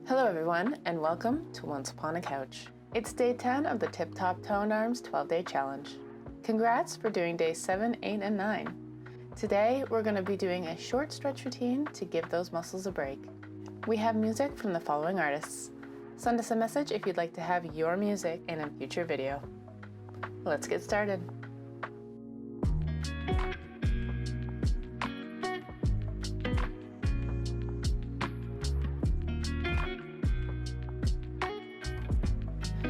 Hello everyone, and welcome to Once Upon a Couch. It's day 10 of the Tip Top Toned Arms 12-day challenge. Congrats for doing days 7, 8, and 9. Today, we're going to be doing a short stretch routine to give those muscles a break. We have music from the following artists. Send us a message if you'd like to have your music in a future video. Let's get started.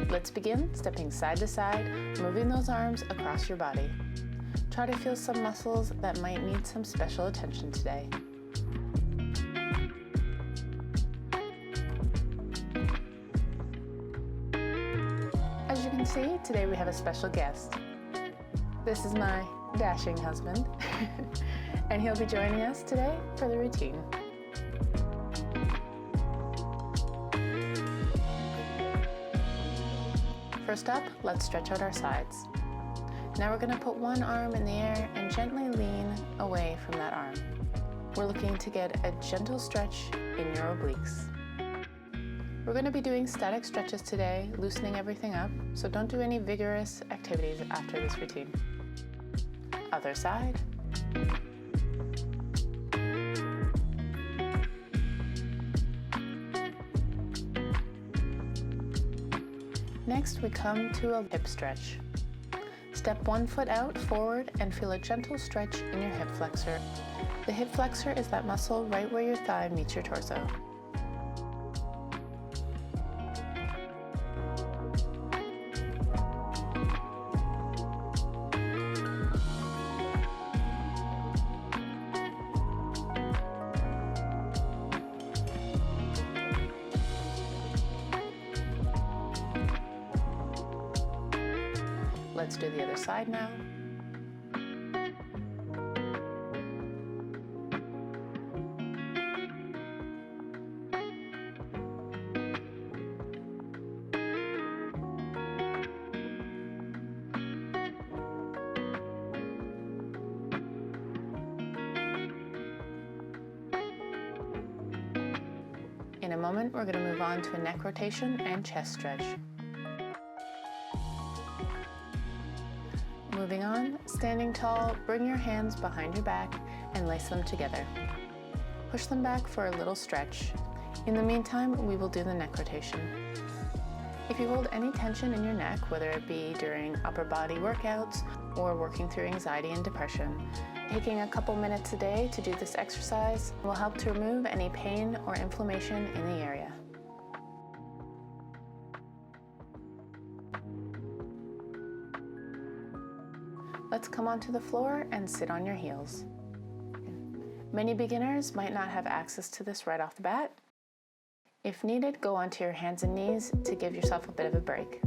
Let's begin stepping side to side, moving those arms across your body. Try to feel some muscles that might need some special attention today. As you can see, today we have a special guest. This is my dashing husband, and he'll be joining us today for the routine. First up, let's stretch out our sides. Now we're going to put one arm in the air and gently lean away from that arm. We're looking to get a gentle stretch in your obliques. We're going to be doing static stretches today, loosening everything up, so don't do any vigorous activities after this routine. Other side. Next, we come to a hip stretch. Step one foot out forward and feel a gentle stretch in your hip flexor. The hip flexor is that muscle right where your thigh meets your torso. Let's do the other side now. In a moment, we're going to move on to a neck rotation and chest stretch. Moving on, standing tall, bring your hands behind your back and lace them together. Push them back for a little stretch. In the meantime, we will do the neck rotation. If you hold any tension in your neck, whether it be during upper body workouts or working through anxiety and depression, taking a couple minutes a day to do this exercise will help to remove any pain or inflammation in the area. Let's come onto the floor and sit on your heels. Many beginners might not have access to this right off the bat. If needed, go onto your hands and knees to give yourself a bit of a break.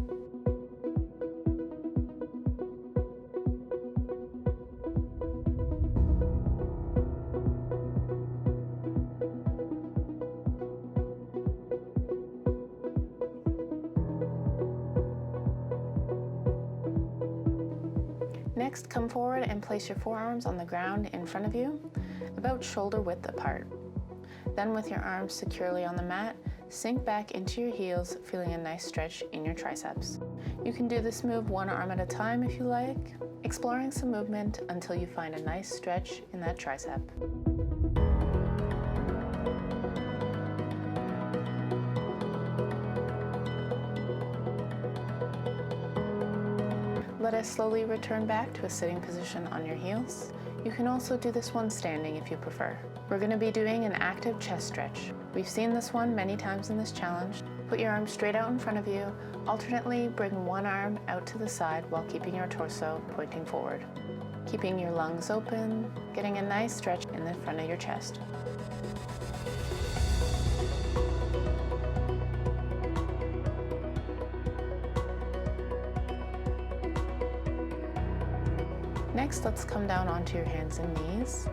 Next, come forward and place your forearms on the ground in front of you, about shoulder width apart. Then with your arms securely on the mat, sink back into your heels, feeling a nice stretch in your triceps. You can do this move one arm at a time if you like, exploring some movement until you find a nice stretch in that tricep. Let us slowly return back to a sitting position on your heels. You can also do this one standing if you prefer. We're going to be doing an active chest stretch. We've seen this one many times in this challenge. Put your arms straight out in front of you. Alternately, bring one arm out to the side while keeping your torso pointing forward. Keeping your lungs open, getting a nice stretch in the front of your chest. Next, let's come down onto your hands and knees.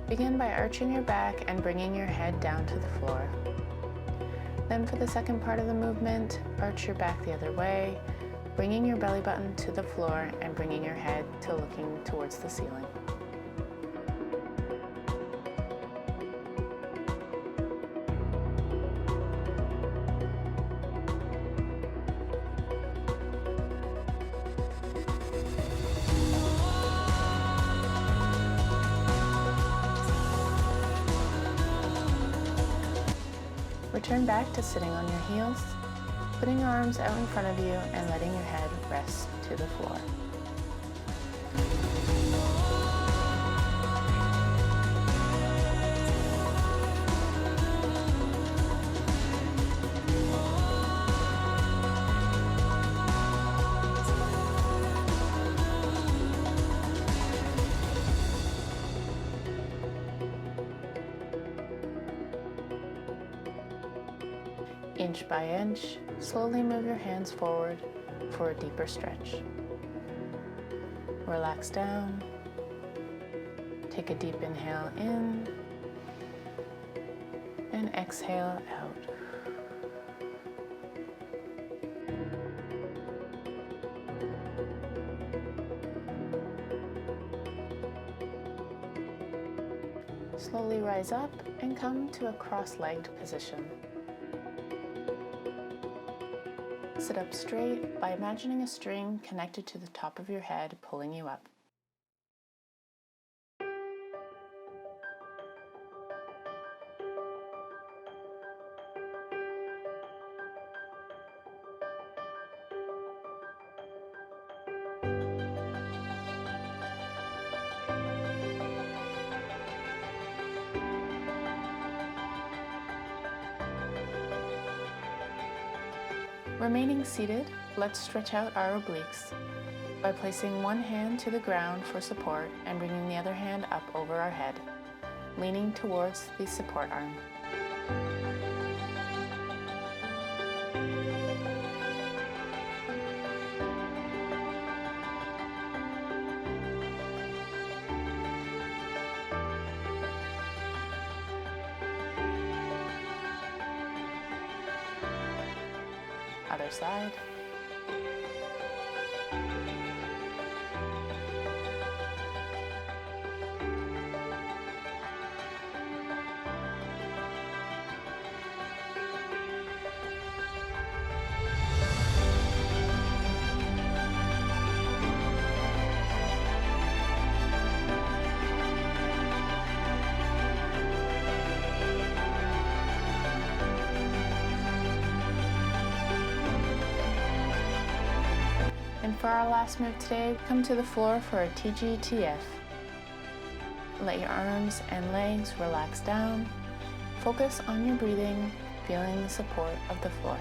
Begin by arching your back and bringing your head down to the floor. Then for the second part of the movement, arch your back the other way, bringing your belly button to the floor and bringing your head to looking towards the ceiling. Return back to sitting on your heels, putting your arms out in front of you and letting your head rest to the floor. Inch by inch, slowly move your hands forward for a deeper stretch. Relax down. Take a deep inhale in and exhale out. Slowly rise up and come to a cross-legged position. Sit up straight by imagining a string connected to the top of your head pulling you up. Remaining seated, let's stretch out our obliques by placing one hand to the ground for support and bringing the other hand up over our head, leaning towards the support arm. Other side. And for our last move today, come to the floor for a TGTF. Let your arms and legs relax down. Focus on your breathing, feeling the support of the floor.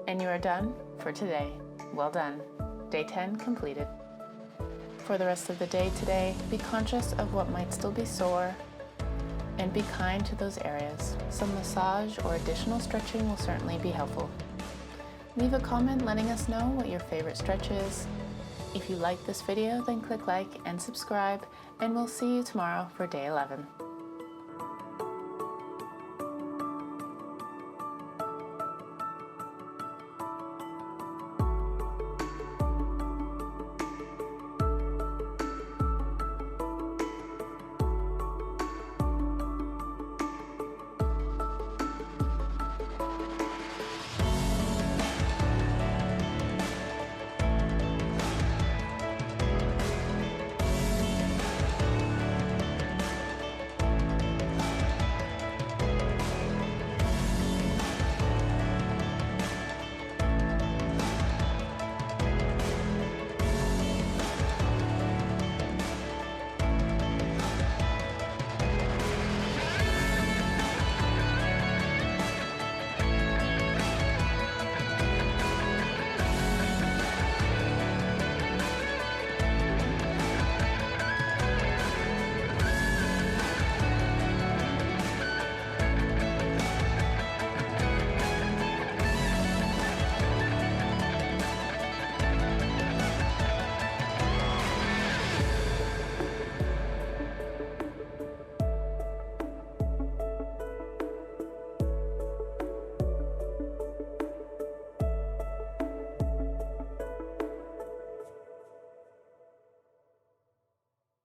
And you are done for today. Well done. Day 10 completed. For for the rest of the day today, be conscious of what might still be sore and be kind to those areas. Some massage or additional stretching will certainly be helpful. Leave a comment letting us know what your favorite stretch is. If you liked this video, then click like and subscribe, and we'll see you tomorrow for day 11.